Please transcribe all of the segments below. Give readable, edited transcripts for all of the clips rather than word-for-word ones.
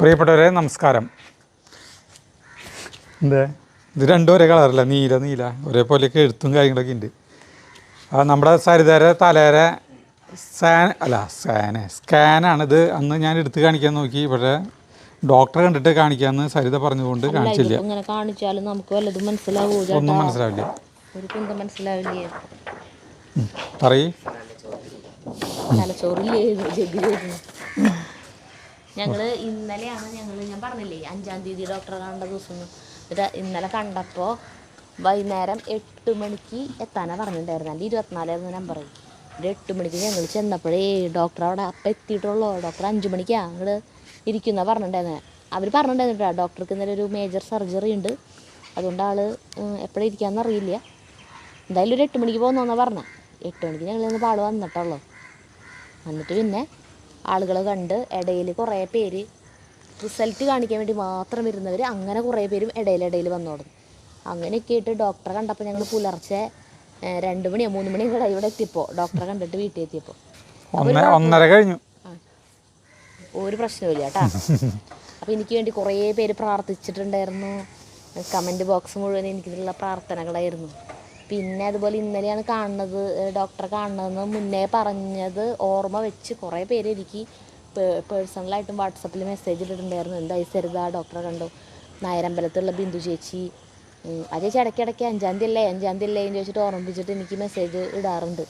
പ്രിയപ്പെട്ടവരെ നമസ്കാരം. ഇത് രണ്ടും ഒരേ കളറല്ല, നീല ഒരേപോലെയൊക്കെ എഴുത്തും കാര്യങ്ങളൊക്കെ ഉണ്ട്. നമ്മുടെ സരിതര തലേര സ്കാനാണിത്. അന്ന് ഞാൻ എടുത്ത് കാണിക്കാൻ നോക്കി, പക്ഷേ ഡോക്ടറെ കണ്ടിട്ട് കാണിക്കാമെന്ന് സരിത പറഞ്ഞുകൊണ്ട് കാണിച്ചില്ല. ഒന്നും മനസ്സിലാവില്ല. പറയ്. ഇന്നലെയാണ് ഞാൻ പറഞ്ഞില്ലേ 5-ാം തീയതി ഡോക്ടറെ കണ്ട ദിവസം. ഇന്നലെ കണ്ടപ്പോൾ വൈകുന്നേരം 8 മണിക്ക് എത്താനാണ് പറഞ്ഞിട്ടുണ്ടായിരുന്നു. അല്ലെങ്കിൽ 24 നമ്പർ. ഒരു 8 മണിക്ക് ഞങ്ങൾ ചെന്നപ്പോഴേ ഡോക്ടർ അവിടെ അപ്പം എത്തിയിട്ടുള്ളൂ. ഡോക്ടർ 5 മണിക്കാണ് അങ്ങോട്ട് ഇരിക്കുന്ന പറഞ്ഞിട്ടുണ്ടായിരുന്നത്. അവർ പറഞ്ഞിട്ടുണ്ടായിരുന്നു കേട്ടോ, ഡോക്ടർക്ക് ഇന്നലെ ഒരു മേജർ സർജറി ഉണ്ട്, അതുകൊണ്ട് ആൾ എപ്പോഴും ഇരിക്കാമെന്ന് അറിയില്ല. എന്തായാലും ഒരു 8 മണിക്ക് പോകുന്നതെന്നാണ് പറഞ്ഞത്. 8 മണിക്ക് ഞങ്ങൾ ആൾ വന്നിട്ടുള്ളൂ. എന്നിട്ട് പിന്നെ ആളുകൾ കണ്ട് ഇടയിൽ കുറേ പേര് റിസൾട്ട് കാണിക്കാൻ വേണ്ടി മാത്രം വരുന്നവർ, അങ്ങനെ കുറേ പേരും ഇടയിൽ വന്നു തുടങ്ങി. അങ്ങനെയൊക്കെ ആയിട്ട് ഡോക്ടറെ കണ്ടപ്പോൾ ഞങ്ങൾ പുലർച്ചെ 2 മണിയോ 3 മണിയോ കൂടെ ഇവിടെ എത്തിയപ്പോൾ, ഡോക്ടറെ കണ്ടിട്ട് വീട്ടിൽ എത്തിയപ്പോൾ 1:30 കഴിഞ്ഞു. ഒരു പ്രശ്നമില്ല കേട്ടോ. അപ്പോൾ എനിക്ക് വേണ്ടി കുറേ പേര് പ്രാർത്ഥിച്ചിട്ടുണ്ടായിരുന്നു. കമൻറ്റ് ബോക്സ് മുഴുവൻ എനിക്കിതിലുള്ള പ്രാർത്ഥനകളായിരുന്നു. പിന്നെ അതുപോലെ ഇന്നലെയാണ് ഡോക്ടറെ കാണുന്നതെന്ന് മുന്നേ പറഞ്ഞത് ഓർമ്മ വെച്ച് കുറേ പേര് എനിക്ക് പേഴ്സണലായിട്ടും വാട്സപ്പിൽ മെസ്സേജ് ഇട്ടിട്ടുണ്ടായിരുന്നു. എന്തായി സരിത, ഡോക്ടറെ കണ്ടു. നായരമ്പലത്തുള്ള ബിന്ദു ചേച്ചി, ആ ചേച്ചി ഇടയ്ക്കിടയ്ക്ക് 5-ാം തീയതി അല്ലേ എന്ന് ചോദിച്ചിട്ട് ഓർമ്മിപ്പിച്ചിട്ട് എനിക്ക് മെസ്സേജ് ഇടാറുണ്ട്.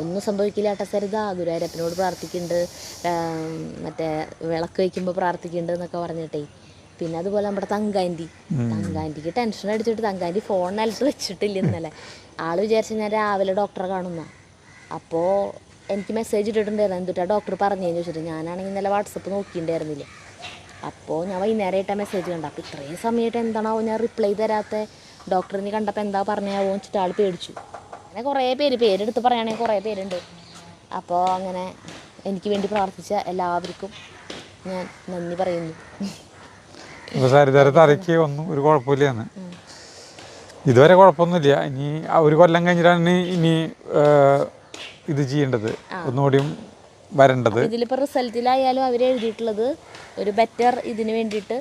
ഒന്നും സംഭവിക്കില്ല ഏട്ടാ സരിത, ഗുരുവായൂരപ്പനോട് പ്രാർത്ഥിക്കുന്നുണ്ട്, മറ്റേ വിളക്ക് വയ്ക്കുമ്പോൾ പ്രാർത്ഥിക്കുന്നുണ്ട് എന്നൊക്കെ പറഞ്ഞിട്ടേ. പിന്നെ അതുപോലെ നമ്മുടെ തങ്കാൻറ്റിക്ക് ടെൻഷൻ അടിച്ചിട്ട് തങ്കാൻറ്റി ഫോൺ നിലത്ത് വെച്ചിട്ടില്ല ഇന്നലെ. ആൾ വിചാരിച്ച ഞാൻ രാവിലെ ഡോക്ടറെ കാണുന്ന. അപ്പോൾ എനിക്ക് മെസ്സേജ് ഇട്ടിട്ടുണ്ടായിരുന്നു, എന്തുട്ടാ ഡോക്ടർ പറഞ്ഞതെന്ന് ചോദിച്ചിട്ട്. ഞാനാണെങ്കിൽ ഇന്നലെ വാട്സപ്പ് നോക്കിയിട്ടുണ്ടായിരുന്നില്ല. അപ്പോൾ ഞാൻ വൈകുന്നേരമായിട്ടാണ് മെസ്സേജ് കണ്ടത്. അപ്പോൾ ഇത്രയും സമയമായിട്ട് എന്താണാവോ ഞാൻ റിപ്ലൈ തരാത്ത, ഡോക്ടറിന് കണ്ടപ്പോൾ എന്താ പറഞ്ഞാവോ വെച്ചിട്ട് ആൾ പേടിച്ചു. അങ്ങനെ കുറേ പേരെടുത്ത് പറയുകയാണെങ്കിൽ കുറേ പേരുണ്ട്. അപ്പോൾ അങ്ങനെ എനിക്ക് വേണ്ടി പ്രാർത്ഥിച്ച എല്ലാവർക്കും ഞാൻ നന്ദി പറയുന്നു. സരിതര തലയ്ക്ക് ഒന്നും ഒരു കുഴപ്പമില്ലാന്ന്, ഇതുവരെ കുഴപ്പമൊന്നുമില്ല. ഇനി 1 കൊല്ലം കഴിഞ്ഞിട്ടാണ് ഇനി ഇത് ചെയ്യേണ്ടത്, ഒന്നുകൂടിയും വരേണ്ടത്. ഇതിലിപ്പോൾ റിസൾട്ടിലായാലും അവർ എഴുതിയിട്ടുള്ളത് ഒരു ബെറ്റർ ഇതിന് വേണ്ടിയിട്ട്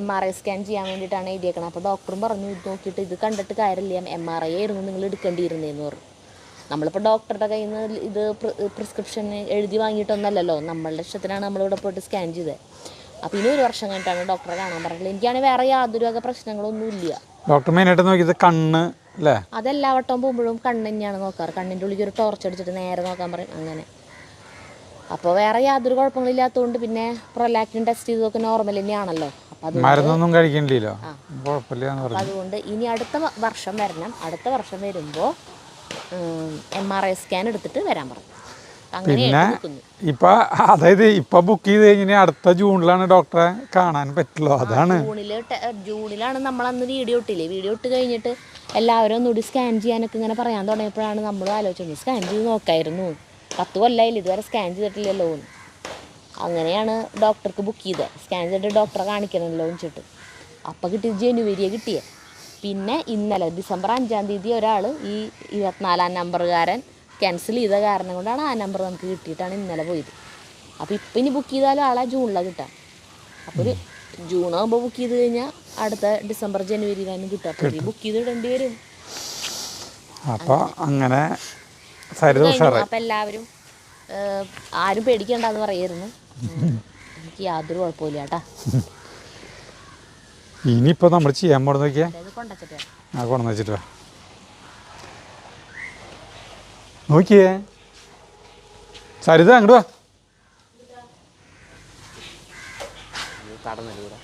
MRI സ്കാൻ ചെയ്യാൻ വേണ്ടിയിട്ടാണ് എഴുതിയേക്കണം. അപ്പോൾ ഡോക്ടറും പറഞ്ഞു, ഇത് നോക്കിയിട്ട് ഇത് കണ്ടിട്ട് കാര്യമില്ല, MRI ആയിരുന്നു നിങ്ങൾ എടുക്കേണ്ടിയിരുന്നതെന്ന് പറഞ്ഞു. നമ്മളിപ്പോൾ ഡോക്ടറുടെ കയ്യിൽ നിന്ന് ഇത് പ്രിസ്ക്രിപ്ഷൻ എഴുതി വാങ്ങിയിട്ടൊന്നല്ലല്ലോ, നമ്മളുടെ ഇഷ്ടത്തിനാണ് നമ്മളിവിടെ പോയിട്ട് സ്കാൻ ചെയ്തത്. അപ്പോൾ ഇനി 1 വർഷം കഴിഞ്ഞിട്ടാണ് ഡോക്ടറെ കാണാൻ പറഞ്ഞിട്ടുള്ളത്. എനിക്കാണെങ്കിൽ വേറെ യാതൊരു വക പ്രശ്നങ്ങളൊന്നും ഇല്ല. ഡോക്ടർ മെയിനായിട്ട് നോക്കിയത് കണ്ണ് അല്ലേ? അതെല്ലാ വട്ടം പോകുമ്പോഴും കണ്ണ് തന്നെയാണ് നോക്കാറ്. കണ്ണിൻ്റെ ഉള്ളിൽ ഒരു ടോർച്ച് അടിച്ചിട്ട് നേരെ നോക്കാൻ പറയും, അങ്ങനെ. അപ്പോൾ വേറെ യാതൊരു കുഴപ്പങ്ങളില്ലാത്തതുകൊണ്ട് പിന്നെ പ്രൊലാക്റ്റിൻ ടെസ്റ്റ് ചെയ്തതൊക്കെ നോർമൽ തന്നെയാണല്ലോ. അപ്പം മരുന്നൊന്നും കഴിക്കണ്ടില്ലോ, അതുകൊണ്ട് ഇനി അടുത്ത വർഷം വരണം. അടുത്ത വർഷം വരുമ്പോൾ MRI സ്കാൻ എടുത്തിട്ട് വരാൻ പറഞ്ഞു. പിന്നെ ഇപ്പൊ ബുക്ക് ചെയ്ത് കഴിഞ്ഞാൽ അടുത്ത ജൂണിലാണ് ഡോക്ടറെ കാണാൻ പറ്റുള്ളൂ. അതാണ് ജൂണിലാണ് നമ്മൾ അന്ന് വീഡിയോ ഇട്ട് കഴിഞ്ഞിട്ട് എല്ലാവരും ഒന്നുകൂടി സ്കാൻ ചെയ്യാനൊക്കെ ഇങ്ങനെ പറയാൻ തുടങ്ങിയപ്പോഴാണ് നമ്മൾ ആലോചിച്ചത്, സ്കാൻ ചെയ്ത് നോക്കായിരുന്നു, 10 കൊല്ലമായില്ല ഇതുവരെ സ്കാൻ ചെയ്തിട്ടില്ലല്ലോ. അങ്ങനെയാണ് ഡോക്ടർക്ക് ബുക്ക് ചെയ്തത്. സ്കാൻ ചെയ്തിട്ട് ഡോക്ടറെ കാണിക്കണമല്ലോ വെച്ചിട്ട്. അപ്പം ജനുവരിയെ കിട്ടിയത്. പിന്നെ ഇന്നലെ ഡിസംബർ 5-ാം തീയതി ഒരാൾ ഈ 24-ാം നമ്പറുകാരൻ ക്യാൻസൽ ചെയ്ത കാരണം കൊണ്ടാണ് ആ നമ്പർ നമുക്ക് കിട്ടിയിട്ടാണ് ഇന്നലെ പോയത്. അപ്പോൾ ഇപ്പം ഇനി ബുക്ക് ചെയ്താലും ആളെ ജൂണിലാണ് കിട്ടാം. അപ്പോൾ ഒരു ജൂണാകുമ്പോൾ ബുക്ക് ചെയ്ത് കഴിഞ്ഞാൽ അടുത്ത ഡിസംബർ ജനുവരിയിലാണ് കിട്ടുക. അപ്പോൾ ബുക്ക് ചെയ്ത് ഇടേണ്ടി വരും. അപ്പോൾ അങ്ങനെ അപ്പം എല്ലാവരും ആരും പേടിക്കണ്ടെന്ന് പറയായിരുന്നു. എനിക്ക് യാതൊരു കുഴപ്പമില്ല കേട്ടാ. ഇനിയിപ്പോൾ നമ്മൾ ചെയ്യാൻ പോണെന്ന് നോക്കിയാ കൊണ്ടുവച്ചിട്ട് നോക്കിയേ സരിത അങ്ങോട്ട് വാ.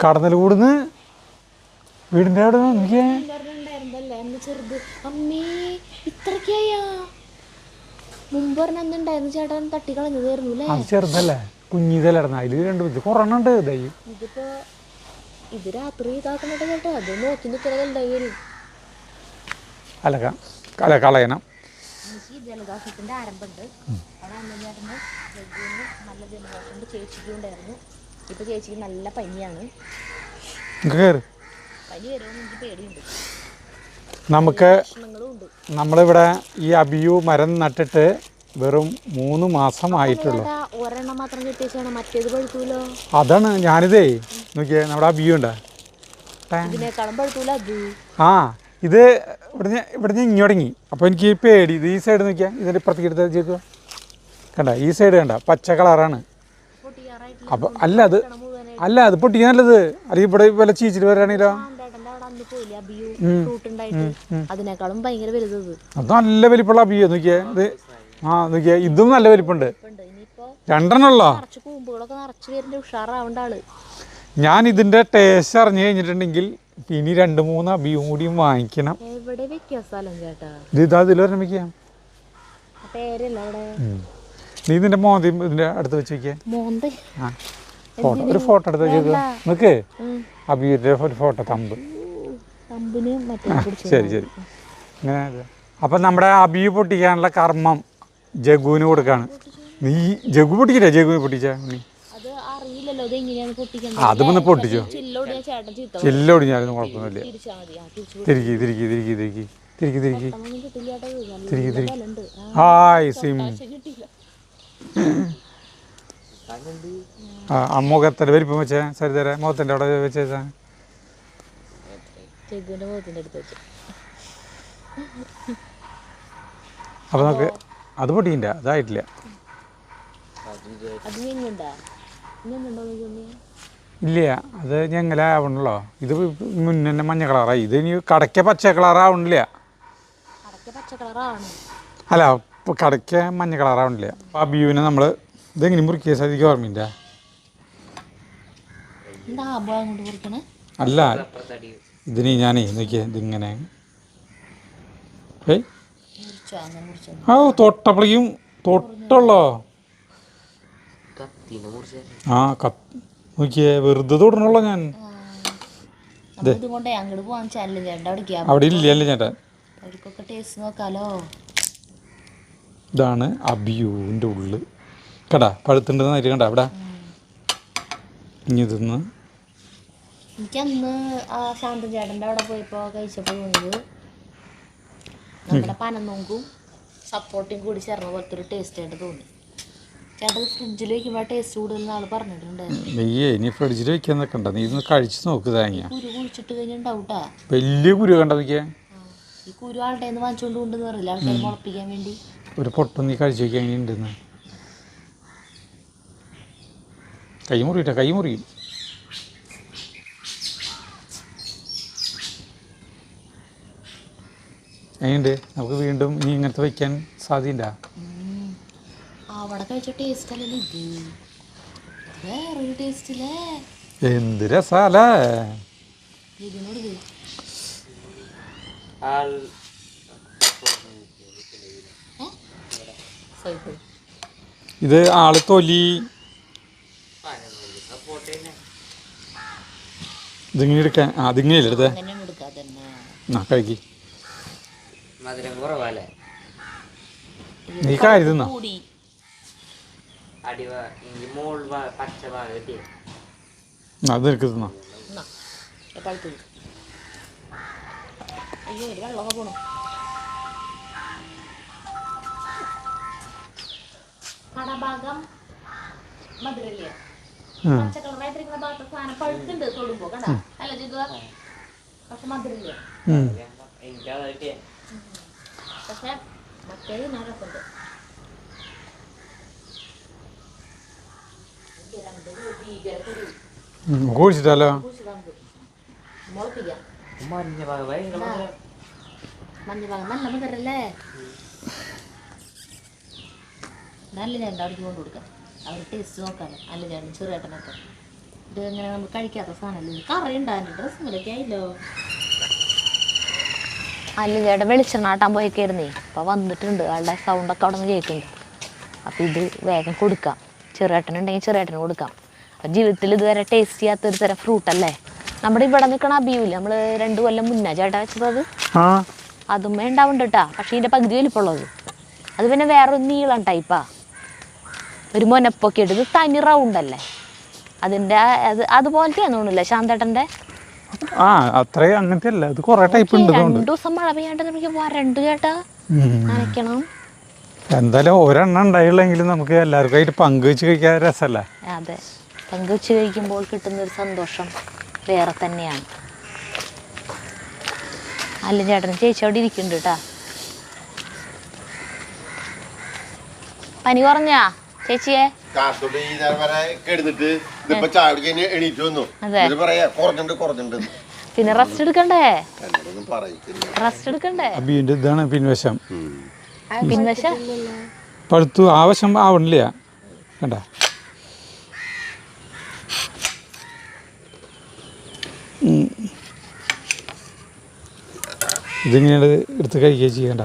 കടന്നൽ കൂടുന്ന് വീടിൻ്റെ അവിടെ നോക്കിയേ. അത് ചെറുതല്ലേ, കുഞ്ഞിതല്ലായിരുന്നു. അതിൽ 2 കൊറോണുണ്ട്. ഇത് രാത്രി ഇതാക്കണ കേട്ടോ, അത് നോക്കി നിൽക്കണതുണ്ടായി വരും. അല്ല കളയണം. എനിക്ക് ജലദോഷത്തിൻ്റെ ആരംഭമുണ്ട്. അവിടെ അന്നേരമായിരുന്നു നല്ല ജലദോഷമുണ്ട്, ചേച്ചിക്കും ഉണ്ടായിരുന്നു. ഇപ്പോൾ ചേച്ചിക്ക് നല്ല പനിയാണ്. പനി വരുമെന്ന് എനിക്ക് പേടിയുണ്ട്. നമ്മളിവിടെ ഈ അബിയു മരം നട്ടിട്ട് വെറും 3 മാസമായിട്ടുള്ളൂ. ഒരെണ്ണം മാത്രം കിട്ടിയ മറ്റേത് പഴുത്തൂലോ? അതാണ് ഞാനിതേ നോക്കിയേ, നമ്മുടെ അബിയു ഉണ്ടാ ഇതിനേക്കാളും പഴുത്തൂല അത്. ആ ഇത് ഇവിടുന്ന് ഇങ്ങോടങ്ങി. അപ്പോൾ എനിക്ക് പേടി. ഇത് ഈ സൈഡ് നോക്കിയാൽ ഇതിൻ്റെ ഇപ്പുറത്തേക്ക് എടുത്ത് ചെയ്തു കണ്ട, ഈ സൈഡ് കണ്ട പച്ച കളറാണ്. അപ്പോൾ അല്ല അത് പൊട്ടിക്കാൻ നല്ലത്. അല്ലെങ്കിൽ ഇവിടെ വല്ല ചീച്ചിട്ട് വരാണെങ്കിലോ അതിനേക്കാളും ഭയങ്കര വലുത്. അത് നല്ല വലിപ്പമുള്ള അബിയോ നോക്കിയേ. ഇത് നോക്കിയേ, ഇതും നല്ല വലിപ്പമുണ്ട്. 2 ഉള്ളോ? ഞാൻ ഇതിൻ്റെ ടേസ്റ്റ് അറിഞ്ഞു കഴിഞ്ഞിട്ടുണ്ടെങ്കിൽ ഇനി 2-3 അബിയും കൂടിയും വാങ്ങിക്കണം. ഇതിലൊരെണ്ണം വെക്കാം. നീ ഇതിന്റെ മോന്തയും ഇതിന്റെ അടുത്ത് വെച്ച് വെക്കേ. ഒരു ഫോട്ടോ എടുത്ത് വെച്ചത് നിക്ക്. അബിയുടെ ഒരു ഫോട്ടോ തമ്പ്. ശരി ശരി. ഇങ്ങനെ അപ്പം നമ്മുടെ അബി പൊട്ടിക്കാനുള്ള കർമ്മം ജഗുവിന് കൊടുക്കാണ്. നീ ജഗു പൊട്ടിക്കില്ലേ? ജഗുവിന് പൊട്ടിച്ച അത് വന്ന് പൊട്ടിച്ചോ. ചില്ലൊടിഞ്ഞാലും കുഴപ്പമൊന്നുമില്ല. തിരിക്കി തിരിക്കി തിരിക്കി തിരിക്കി തിരിക്കി തിരിക്കി തിരിക്കി തിരിക്കി. ഹായ് സിം. ആ മുഖത്തിൻ്റെ വലിപ്പം വെച്ചേ സരിതര മുഖത്തിൻ്റെ അവിടെ വെച്ചേച്ചാ. അപ്പോൾ നമുക്ക് അത് പൊട്ടിയില്ല, അതായിട്ടില്ല. ഇല്ല, അത് ഞങ്ങലാവണല്ലോ. ഇത് മുന്നേ മഞ്ഞ കളറായി. ഇത് ഇനി കടയ്ക്ക പച്ച കളറാവണില്ല. അല്ല ഇപ്പോൾ കടയ്ക്ക മഞ്ഞ കളറാവണില്ല. അപ്പോൾ ആ ബീവിനെ നമ്മൾ ഇതെങ്ങനെ മുറിക്കുക സാധിക്കും? ഓർമ്മയില്ല. അല്ല ഇതിന് ഞാനേ നോക്കിയ ഇതിങ്ങനെ തൊട്ടപ്പളേക്കും തൊട്ടുള്ളോ. ആ നോക്കിയേ വെറുതെ തൊടണുള്ളോ ഞാൻ. അവിടെ ഇല്ലല്ലേ ചേട്ടാ. ഇതാണ് അബിയൂൻ്റെ ഉള്ളു കടാ. പഴുത്തുണ്ടെന്നായിട്ട് കണ്ട അവിടെ. ഇനി ഇതൊന്ന് എനിക്കന്ന് ആ ശാന്തൻ ചേട്ടൻ്റെ അവിടെ പോയപ്പോൾ കഴിച്ചപ്പോൾ തോന്നിയത് നമ്മുടെ പനന്നോങ്കും സപ്പോർട്ടും കൂടി ചേർന്ന പോലത്തെ ഒരു ടേസ്റ്റ് ആയിട്ട് തോന്നി. ചേട്ടൻ ഫ്രിഡ്ജിൽ വയ്ക്കുമ്പോൾ ടേസ്റ്റ് കൂടുതൽ ആൾ പറഞ്ഞിട്ടുണ്ടായിരുന്നു. നെയ്യേ ഇനി ഫ്രിഡ്ജിൽ വയ്ക്കാൻ നിൽക്കണ്ട, നീ ഇതൊന്ന് കഴിച്ച് നോക്ക്. തേങ്ങ കുരു കുഴിച്ചിട്ട് കഴിഞ്ഞിട്ടുണ്ടാവൂട്ടാ. വലിയ കുരു കണ്ട നോക്കിയാ. ഈ കുരു ആളുടെ നിന്ന് വാങ്ങിച്ചുകൊണ്ട് കൊണ്ടെന്ന് പറയില്ല ആൾക്കാർ മുളപ്പിക്കാൻ വേണ്ടി. ഒരു പൊട്ടം നീ കഴിച്ച് വയ്ക്കാൻ എങ്ങനെ ഉണ്ടെന്ന്. കൈ മുറിയിട്ട കൈ മുറിയും. എങ്ങനെയുണ്ട്? നമുക്ക് വീണ്ടും ഇനി ഇങ്ങനത്തെ വയ്ക്കാൻ സാധ്യത. അവിടെ കഴിച്ച ടേസ്റ്റ് അല്ലല്ലോ ഇത്, വേറൊരു ടേസ്റ്റ് അല്ലേ. എന്ത് രസാലേ. ഇതിനോട് ഇത് ആള് തൊലി ഇതിങ്ങനെ എടുക്കാൻ. അതിങ്ങനെയല്ലേ എടുത്തേ? കഴിക്കി. നീ കാര്യം തിന്നാ. അത് നിനക്ക് തിന്നാ. കടഭാഗം മധുരല്ലേ പച്ചക്കളറായിട്ടിരിക്കുന്ന ഭാഗത്ത് സാധനം പഴുത്തുണ്ട് തൊടുമ്പോ കണ്ടാ. അല്ല ജിതു പക്ഷെ മധുരല്ലേ. പക്ഷെ മറ്റേത് ഞാൻ രസമുണ്ട്. കുഴിച്ചിട്ടാലോ? മുളപ്പിക്കാം. മഞ്ഞ ഭാഗം നല്ല മധുരല്ലേ. നല്ല ചേട്ടൻ അവിടേക്ക് കൊണ്ട് കൊടുക്കാം. അവർ ടേസ്റ്റ് നോക്കാമല്ലോ. നല്ല ചേട്ടൻ ചെറുചേട്ടനൊക്കെ ഇത് ഇങ്ങനെ നമ്മൾ കഴിക്കാത്ത സാധനമല്ലേ. കറി ഉണ്ടാകും ഡ്രസ്സിലൊക്കെ ആയില്ലോ. അല്ല ചേട്ടൻ വെളിച്ചെണ്ണ ആട്ടാൻ പോയേക്കായിരുന്നേ. അപ്പോൾ വന്നിട്ടുണ്ട്. ആളുടെ സൗണ്ടൊക്കെ അവിടെ നിന്ന് കേൾക്കുന്നുണ്ട്. അപ്പോൾ ഇത് വേഗം കൊടുക്കാം. ചെറുചേട്ടനുണ്ടെങ്കിൽ ചെറുചേട്ടന് കൊടുക്കാം. അപ്പം ജീവിതത്തിൽ ഇതുവരെ ടേസ്റ്റ് ചെയ്യാത്തൊരു തരം ഫ്രൂട്ടല്ലേ. നമ്മുടെ ഇവിടെ നിൽക്കണ അബിയൂല നമ്മൾ 2 കൊല്ലം മുന്നേ ചേട്ടാ വെച്ചത്. അതുമ്മേ ഉണ്ടാവുന്നുണ്ട് കേട്ടാ. പക്ഷേ ഇതിൻ്റെ പകുതി വലിപ്പമുള്ളത്. അത് പിന്നെ വേറൊരു നീളം ടൈപ്പാ. ഒരു മൊനപ്പൊക്കെ ഇട്ട്. ഇത് തനി റൗണ്ടല്ലേ. അതിൻ്റെ അതുപോലത്തെയാന്ന് തോന്നുന്നില്ല ശാന്തേട്ടൻ്റെ. അത്രയും അങ്ങനത്തെ അല്ല. ഇത് കുറേ ടൈപ്പ് ഉണ്ട്. 2 ദിവസം മഴ പെയ്യാണ്ട് നമുക്ക് വരണ്ട് ചേട്ടാ. നനയ്ക്കണം. എന്തായാലും ഒരെണ്ണം ഉണ്ടായില്ലെങ്കിലും നമുക്ക് എല്ലാവർക്കും ആയിട്ട് പങ്കുവെച്ച് കഴിക്കാൻ രസമല്ലേ? അതെ, പങ്കുവെച്ച് കഴിക്കുമ്പോൾ കിട്ടുന്നൊരു സന്തോഷം വേറെ തന്നെയാണ്. അല്ല ചേട്ടൻ ചേച്ചി അവിടെ ഇരിക്കുന്നുണ്ട് കേട്ടാ. പനി കുറഞ്ഞാ ചേച്ചിയെ? പിന്നെ റെസ്റ്റ് എടുക്കണ്ടേ? റെസ്റ്റ് എടുക്കണ്ടേ? അബിയുടെ ഇതാണ് പിൻവശം. പിൻവശം പഴുത്തു ആവശ്യം ആവണില്ല കണ്ട. ഇതിങ്ങനെയാണ് എടുത്ത് കഴിക്കുക ചെയ്യണ്ട.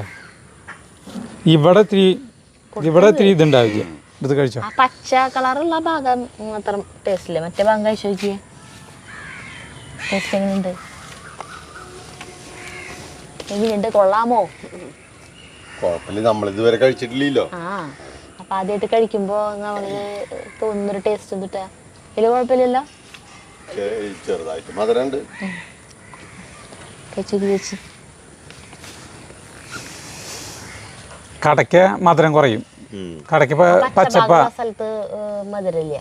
ഇവിടെ ഇത്തിരി ഇതുണ്ടാവില്ല, എടുത്ത് കഴിച്ചോ. പച്ച കളറുള്ള ഭാഗം മാത്രം ടേസ്റ്റ് ഇല്ല, മറ്റേ ഭാഗം കഴിച്ചു നോക്കിയേ. ടേസ്റ്റ് എങ്ങനെയുണ്ട്? എങ്ങനെയുണ്ട്, കൊള്ളാമോ? നമ്മളിതുവരെ കഴിച്ചിട്ടില്ലല്ലോ. ആ, അപ്പൊ ആദ്യമായിട്ട് കഴിക്കുമ്പോ നമ്മള് തോന്നുന്നൊരു ടേസ്റ്റ് ഒന്നിട്ടാ വലിയ കുഴപ്പമില്ലല്ലോ. ചെറുതായിട്ട് മധുരണ്ട്. ചേച്ചി കടയ്ക്ക് മധുരം കുറയും. കടയ്ക്ക് പച്ചപ്പ സ്ഥലത്ത് മധുരമില്ല.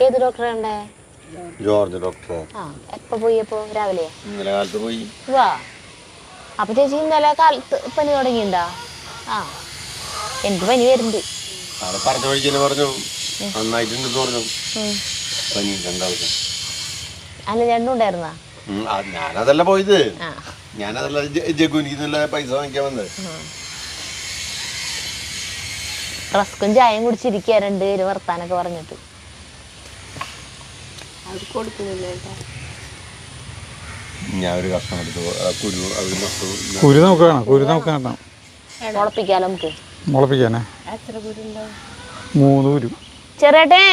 ഏത് ഡോക്ടറെ ഉണ്ടേ? George doctor. ആ, എപ്പോ പോയി? അപ്പോ രാവിലെ? ഇന്നലെ കാലത്ത് പോയി. വാ, അപ്പൊ ചേച്ചി ഇന്നലെ കാലത്ത് പനി തുടങ്ങിണ്ടാ? ആ, എനിക്ക് പനി വരുന്നുണ്ട്. അവിടെ പറഞ്ഞ വഴിക്ക് പറഞ്ഞു നന്നായിട്ടുണ്ട് പറഞ്ഞു. പനി രണ്ടാമത്തെ. അല്ല, രണ്ടും ഉണ്ടായിരുന്നാ? ഞാനതല്ല പോയത്, ഞാനതല്ല ജഗുനിന്നുള്ള പൈസ വാങ്ങിക്കാൻ വന്നത്. റസ്കും ചായയും കുടിച്ചിരിക്കുക രണ്ടുപേര് വർത്താനൊക്കെ പറഞ്ഞിട്ട്. ഞാൻ ഒരു കഷ്ണം എടുത്തു കുരു നമുക്ക് കാണാം. മുളപ്പിക്കാലോ നമുക്ക്. മുളപ്പിക്കാനേ 3 കുരു. ചെറിയേട്ടേ,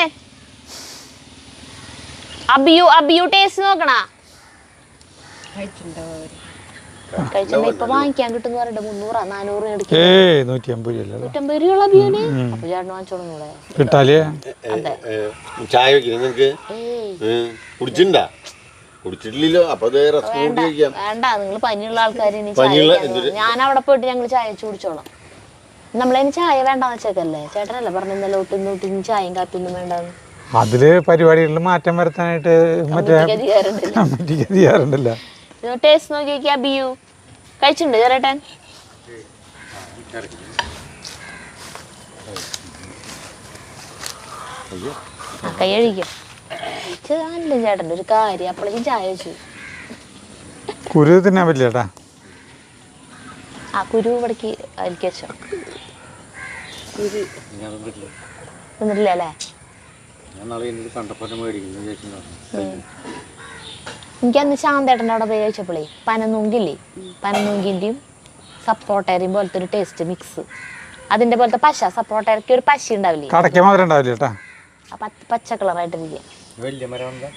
അബിയു ടേസ്റ്റ് നോക്കണ? കഴിച്ചിട്ടുണ്ടോ? ഇപ്പൊ വാങ്ങിക്കാൻ കിട്ടുന്ന പറയണ്ട 300 400 എടുക്കും. 150 രൂപയുള്ള അബിയൂന്. അപ്പൊ ചേട്ടൻ വാങ്ങിച്ചോളൂടെ? കിട്ടാലേ? ചായ വെക്കണം നിനക്ക്? കുടിച്ചിട്ടുണ്ടാ? കുടിച്ചിട്ടില്ലല്ലോ. അപ്പൊ വേണ്ട, നിങ്ങൾ പനിയുള്ള ആൾക്കാർ. ഞാൻ അവിടെ പോയിട്ട് ഞങ്ങൾ ചായ വെച്ച് കുടിച്ചോളാം. നമ്മളതിന് ചായ വേണ്ടാന്ന് വെച്ചേക്കല്ലേ? ചേട്ടനല്ലേ പറഞ്ഞ ഇന്നലെ ഒട്ടും ചായയും കാപ്പിയൊന്നും വേണ്ടെന്ന്. അതില് പരിപാടികളിൽ മാറ്റം വരുത്താനായിട്ട് മറ്റേ ചെയ്യാറുണ്ടല്ലോ. ടേസ്റ്റ് നോക്കി നോക്കിയാ. ബിയു കഴിച്ചിട്ടുണ്ട് ചേട്ടൻ? കൈ കഴിക്കും. നല്ല ചേട്ടൻ്റെ ഒരു കാര്യം, അപ്പോഴേക്കും ചായ വെച്ചു. കുരു തിന്നാൻ പറ്റില്ല ചേട്ടാ. ആ കുരു ഇവിടേക്ക് അതിലേക്ക് വെച്ചോ. തിന്നിട്ടില്ല അല്ലേ? എനിക്കന്ന് ശാന്തേട്ടൻ്റെ അവിടെ പോയി കഴിച്ചപ്പോഴേ പനനൂങ്കില്ലേ, പനനൂങ്കിൻ്റെയും സപ്പോട്ടേരിയും പോലത്തെ ഒരു ടേസ്റ്റ് മിക്സ്. അതിന്റെ പോലത്തെ പശ, സപ്പോട്ടേരക്ക് ഒരു പശ ഉണ്ടാവില്ലേ? കടയ്ക്ക് മധുരം ഉണ്ടാവില്ല കേട്ടാ. പച്ച കളറായിട്ടിരിക്കുക.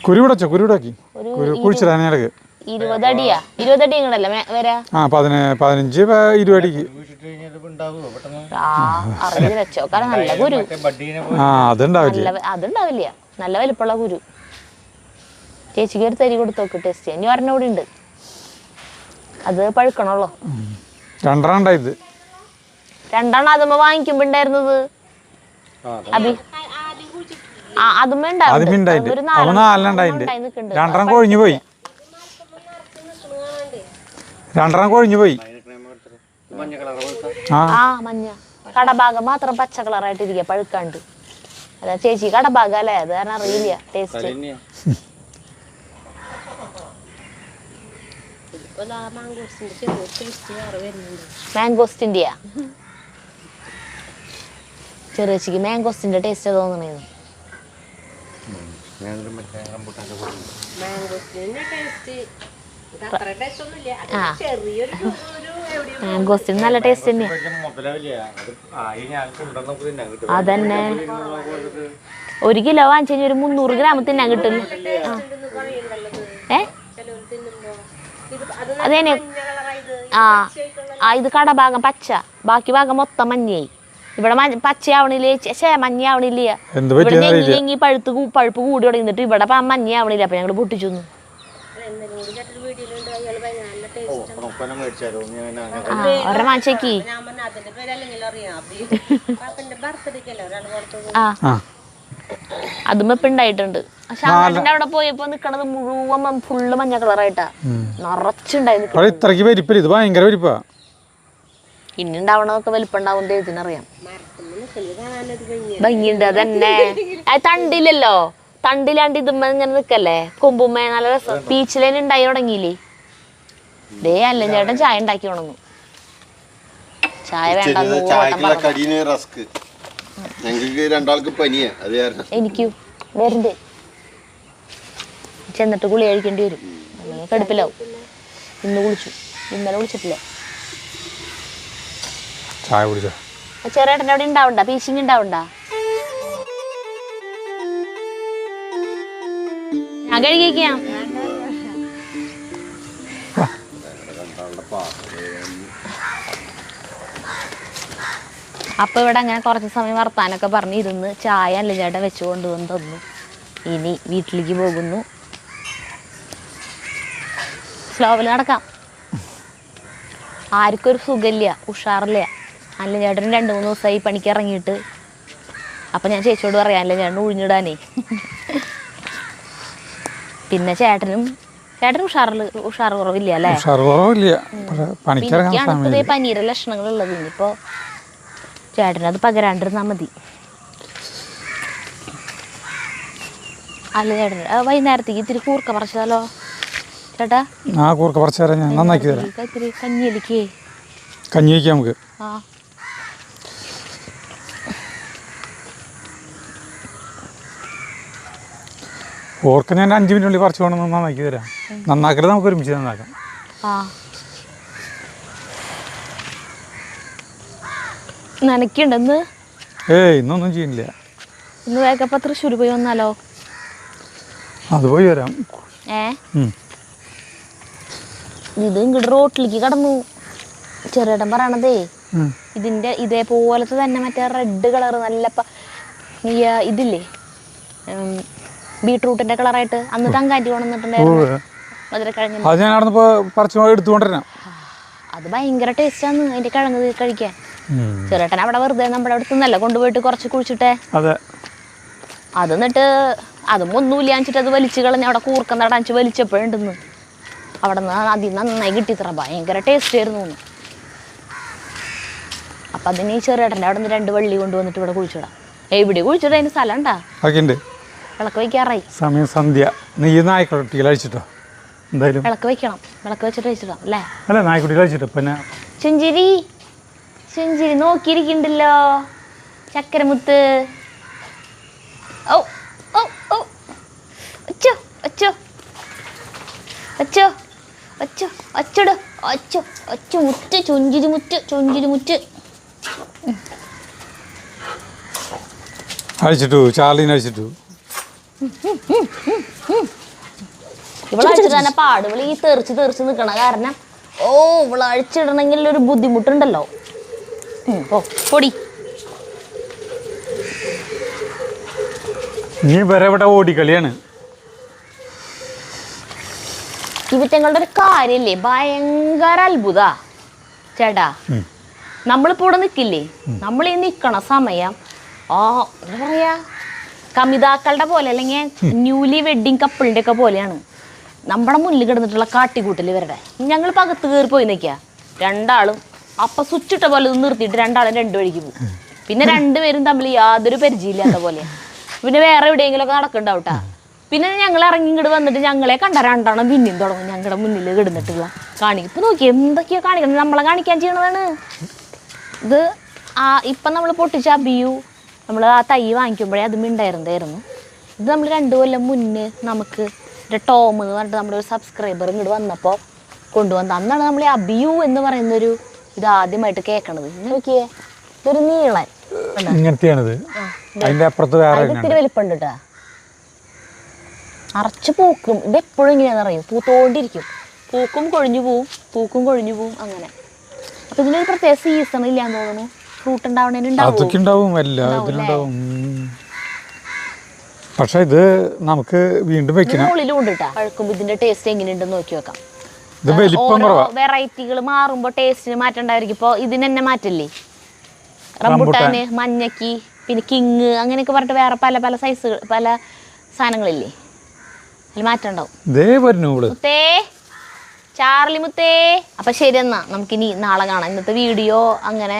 കുരു വിടച്ചോ, കുരു വിടാക്കി കുഴിച്ചിടാൻ 20 അടിയാ? 20 അടി ഇങ്ങടല്ലേ വരാ? 15 20 അടിക്ക്. അറിഞ്ഞു വെച്ചോ, കാരണം നല്ല കുരു. അതുണ്ടാവില്ല, നല്ല വലിപ്പമുള്ള കുരു. ചേച്ചിക്ക് ഒരു തരി കൊടുത്തോക്ക് ടേസ്റ്റ് ചെയ്യാൻ. ഇനി ഒരെണ്ണം കൂടി ഉണ്ട്, അത് പഴുക്കണല്ലോ. 2 ഉണ്ടായത്. 2 അതുമ്പോ വാങ്ങിക്കുമ്പോ ഉണ്ടായിരുന്നത് അബി. അതുമ്പോ ഉണ്ടായിട്ട് 2 കൊഴിഞ്ഞു പോയി. 2 കൊഴിഞ്ഞു പോയി. മഞ്ഞ കടഭാഗം മാത്രം പച്ച കളറായിട്ടിരിക്കുക, പഴുക്കാണ്ട്. അതാ ചേച്ചി കടഭാഗം അല്ലേ, അത് കാരണം അറിയില്ല ടേസ്റ്റ്. മാംഗോസ്റ്റിന്റെയാ? ചെറിയച്ചിക്ക് മാംഗോസ്റ്റിന്റെ ടേസ്റ്റ് തോന്നണേന്ന്. മാംഗോസ്റ്റിന് നല്ല ടേസ്റ്റ് തന്നെയാ. അതന്നെ 1 കിലോ വാങ്ങിച്ചു കഴിഞ്ഞാൽ ഒരു 300 ഗ്രാം തിന്നാൻ കിട്ടും. അതേനെ. ഇത് കടഭാഗം പച്ച, ബാക്കി ഭാഗം മൊത്തം മഞ്ഞയായി. ഇവിടെ പച്ചയാവണില്ലേ, മഞ്ഞയാവണില്ല. ഇവിടെ ഞെങ്ങി പഴുപ്പ് കൂടി തുടങ്ങിട്ട് ഇവിടെ മഞ്ഞയാവണില്ല. അപ്പൊ ഞങ്ങള് പൊട്ടിച്ചു. ഒരെണ്ണം വാങ്ങിച്ചേക്കി. ആ അതും ഇപ്പൊ ഉണ്ടായിട്ടുണ്ട്. പക്ഷെ ആങ്ങളുടെ അവിടെ പോയപ്പോ നിക്കണത് മുഴുവൻ ഫുള്ള് മഞ്ഞ കളറായിട്ടാ നിറച്ചുണ്ടായിരുന്നു. ഇത്രക്ക് വലിപ്പില്ല, ഇത് ഭയങ്കര വലിപ്പാ. ഇനി ഉണ്ടാവണതൊക്കെ വലിപ്പുണ്ടാവും ദൈവത്തിനറിയാം. ഭംഗിയുണ്ട് അതന്നെ. അത് തണ്ടില്ലല്ലോ, തണ്ടിലാണ്ട് ഇതുമ്മ ഇങ്ങനെ നിക്കല്ലേ കൊമ്പുമ്മ. നല്ല രസം. പീച്ചിലേന് ഉണ്ടായി തുടങ്ങിയില്ലേ. ദേ അല്ല ചേട്ടൻ ചായ ഉണ്ടാക്കി ഉണങ്ങും. ചായ വേണ്ട എനിക്കും വരണ്ടേ, ചെന്നിട്ട് ഗുളി കഴിക്കേണ്ടി വരും. കടുപ്പിലാവും. ഇന്ന് കുളിച്ചു, ഇന്നലെ കുളിച്ചിട്ടില്ല. ചായ കുടിച്ചോ? ചെറിയേട്ടൻ്റെ അവിടെ ഉണ്ടാവണ്ട, പീച്ചിങ് ഉണ്ടാവണ്ട. ഞാൻ കഴുകിക്കാം. അപ്പൊ ഇവിടെ അങ്ങനെ കുറച്ച് സമയം വർത്താനൊക്കെ പറഞ്ഞിരുന്ന് ചായ അല്ല ചേട്ടൻ വെച്ചു കൊണ്ടുവന്ന് തന്നു. ഇനി വീട്ടിലേക്ക് പോകുന്നു. സ്ലോവിൽ നടക്കാം. ആർക്കും ഒരു സുഖമില്ല, ഉഷാറില്ല. അല്ല ചേട്ടന് 2-3 ദിവസമായി പണിക്ക് ഇറങ്ങിയിട്ട്. അപ്പം ഞാൻ ചേച്ചിയോട് പറയാം അല്ല ചേട്ടൻ ഒഴിഞ്ഞിടാനേ. പിന്നെ ചേട്ടനും ഉഷാറ് കുറവില്ല അല്ലേ? എനിക്കാണ് പനീരെ ലക്ഷണങ്ങളുള്ളത്. ഇനിയിപ്പോൾ ചേട്ടനത് പകരാണ്ടിരുന്നാൽ മതി. അല്ല ചേട്ടൻ വൈകുന്നേരത്തേക്ക് ഇത്തിരി കൂർക്ക പറിച്ചാലോ ചേട്ടാ? കൂർക്ക പറിച്ചു തരാം, ഞാൻ നന്നാക്കി തരാം. ഇത്തിരി കഞ്ഞിയിലേക്ക് കഞ്ഞി വയ്ക്കാം നമുക്ക്. ഓർക്ക ഞാൻ 5 മിനിറ്റുള്ളിൽ പറിച്ചു കൊണ്ട് നന്നാക്കി തരാം. നന്നാക്കരുത്, നമുക്ക് ഒരുമിച്ച് നന്നാക്കാം. നനയ്ക്കുണ്ടെന്ന്? ഇന്നൊന്നും ചെയ്യില്ല. ഇന്ന് വേഗപ്പ തൃശ്ശൂർ പോയി വന്നാലോ? അത് പോയി വരാം. ഇത് ഇങ്ങോട്ട് റോട്ടിലേക്ക് കടന്നു. ചെറിയേട്ടൻ പറയണതേ ഇതിന്റെ ഇതേപോലത്തെ തന്നെ മറ്റേ റെഡ് കളർ നല്ല ഇതില്ലേ ബീട്രൂട്ടിന്റെ കളറായിട്ട് അന്ന് തങ്കാറ്റി കൊണ്ടുവന്നിട്ടുണ്ടായിരുന്നു. അത് ഭയങ്കര ടേസ്റ്റാന്ന് അതിന്റെ കിഴങ്ങ് കഴിക്കാൻ. ചെറിയേട്ടൻ അവിടെ വെറുതെ നമ്മുടെ അവിടെ നിന്നല്ല കൊണ്ടുപോയിട്ട് കുറച്ച് കുഴിച്ചിട്ടേ. അത് എന്നിട്ട് അതും ഒന്നുമില്ല വെച്ചിട്ട് അത് വലിച്ചു കളഞ്ഞ് അവിടെ കൂർക്കം നടച്ച് വലിച്ചപ്പോഴുണ്ടെന്ന് അവിടെ നിന്ന് അതിൽ നന്നായി കിട്ടിത്ര. ഭയങ്കര ടേസ്റ്റ് ആയിരുന്നു. അപ്പം അതിന് ഈ ചെറിയേട്ടൻ്റെ അവിടെ നിന്ന് 2 വള്ളി കൊണ്ടുവന്നിട്ട് ഇവിടെ കുഴിച്ചിടാം. എവിടെ കുഴിച്ചിട്ട് അതിന് സ്ഥലം ഉണ്ടാ? വിളക്ക് വയ്ക്കാറായി സമയം സന്ധ്യ. നീ നായ്ക്കുട്ടി കഴിച്ചിട്ടോ? എന്തായാലും വിളക്ക് വെക്കണം. വിളക്ക് വെച്ചിട്ട് കഴിച്ചിടാം അല്ലേ? അല്ല നായ്ക്കുട്ടി കഴിച്ചിട്ടോ. പിന്നെ ചുഞ്ചിരി നോക്കിയിരിക്കണ്ടല്ലോ ചക്കരമുത്ത്. ഓ ഓ ഓ അച്ചോ അച്ചോ അച്ചോ അച്ചോ അച്ചോട് അച്ചോ അച്ചു മുറ്റ് ചൊഞ്ചിരി മുറ്റ് അഴിച്ചിട്ടു. ചാർലിനെ അഴിച്ചിട്ടു. ഇവളഴിച്ചിട്ട് തന്നെ പാട്. ഇവള് ഈ തെറിച്ച് നിൽക്കണ കാരണം ഇവള് അഴിച്ചിടണമെങ്കിൽ ഒരു ബുദ്ധിമുട്ടുണ്ടല്ലോ. പൊടി നീ വരെ ഇവിടെ ഓടിക്കളിയാണ്. ഇവറ്റങ്ങളുടെ ഒരു കാര്യല്ലേ ഭയങ്കര അത്ഭുത ചേട്ടാ. നമ്മളിപ്പോ ഇവിടെ നിൽക്കില്ലേ, നമ്മൾ ഈ നിൽക്കണ സമയം എന്താ പറയാ കമിതാക്കളുടെ പോലെ അല്ലെങ്കിൽ ന്യൂലി വെഡിങ് കപ്പിളിൻ്റെ ഒക്കെ പോലെയാണ് നമ്മുടെ മുന്നിൽ കിടന്നിട്ടുള്ള കാട്ടിക്കൂട്ടൽ ഇവരുടെ. ഞങ്ങൾ പകത്ത് കയറി പോയി നിൽക്കുക 2 ആളും. അപ്പം സ്വിച്ച് ഇട്ട പോലെ നിർത്തിയിട്ട് 2 ആളും 2 വഴിക്ക് പോകും. പിന്നെ 2 പേരും തമ്മിൽ യാതൊരു പരിചയമില്ലാത്ത പോലെയാണ്. പിന്നെ വേറെ എവിടെയെങ്കിലുമൊക്കെ നടക്കണ്ടാവട്ടാ. പിന്നെ ഞങ്ങൾ ഇറങ്ങി ഇങ്ങോട്ട് വന്നിട്ട് ഞങ്ങളെ കണ്ട 2 എണ്ണം പിന്നെയും തുടങ്ങും ഞങ്ങളുടെ മുന്നിൽ കിടന്നിട്ടുള്ള ഇപ്പം നോക്കി എന്തൊക്കെയാ കാണിക്കുന്നത്. നമ്മളെ കാണിക്കാൻ ചെയ്യണതാണ് ഇത്. ഇപ്പം നമ്മൾ പൊട്ടിച്ച ബിയു നമ്മൾ ആ തൈ വാങ്ങിക്കുമ്പോഴേ അതും ഉണ്ടായിരുന്നായിരുന്നു. ഇത് നമ്മൾ 2 കൊല്ലം മുന്നേ നമുക്ക് ടോം എന്ന് പറഞ്ഞിട്ട് നമ്മുടെ ഒരു സബ്സ്ക്രൈബർ ഇങ്ങോട്ട് വന്നപ്പോൾ കൊണ്ടുവന്നത്. അന്നാണ് നമ്മൾ ഈ അബിയു എന്ന് പറയുന്നൊരു ഇത് ആദ്യമായിട്ട് കേൾക്കണത്. നോക്കിയേ, ഇതൊരു നീളൻ ഇങ്ങനത്തെയാണിത്. ഇത്തിരി വലിപ്പമുണ്ട് കേട്ടാ. അറച്ച് പൂക്കും. ഇത് എപ്പോഴും ഇങ്ങനെയാണെന്ന് അറിയും, പൂത്തോണ്ടിരിക്കും. പൂക്കും കൊഴിഞ്ഞു പോവും അങ്ങനെ. അപ്പം ഇതിനൊരു പ്രത്യേക സീസൺ ഇല്ലാന്ന് തോന്നുന്നു. ഫ്രൂട്ട് ഉണ്ടാവണേനുണ്ടാവും. പക്ഷെ ഇത് നമുക്ക് വീണ്ടും വെക്കണം. മുകളിലും ഉണ്ട് കേട്ടോ. പഴുക്കുമ്പോൾ ഇതിന്റെ ടേസ്റ്റ് എങ്ങനെയുണ്ടെന്ന് നോക്കി നോക്കാം. ഇത് വലിപ്പം കുറവാ. വെറൈറ്റികൾ മാറുമ്പോൾ ടേസ്റ്റിന് മാറ്റം ഉണ്ടായിരിക്കും. ഇപ്പോൾ ഇതിന് തന്നെ മാറ്റല്ലേ, റംബുട്ടാന്, മഞ്ഞക്കി, പിന്നെ കിങ്, അങ്ങനെയൊക്കെ പറഞ്ഞിട്ട് വേറെ പല പല സൈസുകൾ, പല സാധനങ്ങളില്ലേ, അതിൽ മാറ്റം ഉണ്ടാവും. മുത്തേ, ചാർലി മുത്തേ. അപ്പം ശരി, എന്നാൽ നമുക്കിനി നാളെ കാണാം. ഇന്നത്തെ വീഡിയോ അങ്ങനെ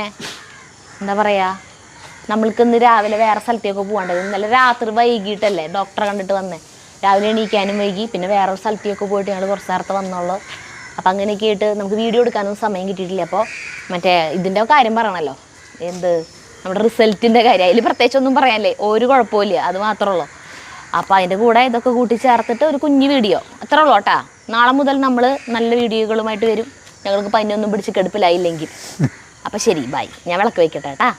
എന്താ പറയുക, നമ്മൾക്ക് ഇന്ന് രാവിലെ വേറെ സ്ഥലത്തേക്ക് പോകേണ്ടത്. ഇന്നലെ രാത്രി വൈകിട്ടല്ലേ ഡോക്ടറെ കണ്ടിട്ട് വന്നേ. രാവിലെ എണീക്കാനും വൈകി, പിന്നെ വേറൊരു സ്ഥലത്തേക്ക് പോയിട്ട് ഞങ്ങൾ കുറച്ച് നേരത്തെ വന്നുള്ളൂ. അപ്പം അങ്ങനെയൊക്കെ ആയിട്ട് നമുക്ക് വീഡിയോ എടുക്കാനൊന്നും സമയം കിട്ടിയിട്ടില്ല. അപ്പോൾ മറ്റേ ഇതിൻ്റെ കാര്യം പറയണമല്ലോ, എന്ത് നമ്മുടെ റിസൾട്ടിൻ്റെ കാര്യം. അതിൽ പ്രത്യേകിച്ചൊന്നും പറയാനല്ലേ, ഒരു കുഴപ്പമില്ല, അത് മാത്രമേ ഉള്ളൂ. അപ്പോൾ അതിൻ്റെ കൂടെ ഇതൊക്കെ കൂട്ടിച്ചേർത്തിട്ട് ഒരു കുഞ്ഞു വീഡിയോ അത്രേ ഉള്ളൂ കേട്ടോ. നാളെ മുതൽ നമ്മൾ നല്ല വീഡിയോകളുമായിട്ട് വരും. ഞങ്ങൾക്ക് പനിയൊന്നും പിടിച്ച് കെടുപ്പിലായില്ലെങ്കിൽ. അപ്പം ശരി, ബൈ. ഞാൻ വിളക്ക് വയ്ക്കട്ടെ കേട്ടാ.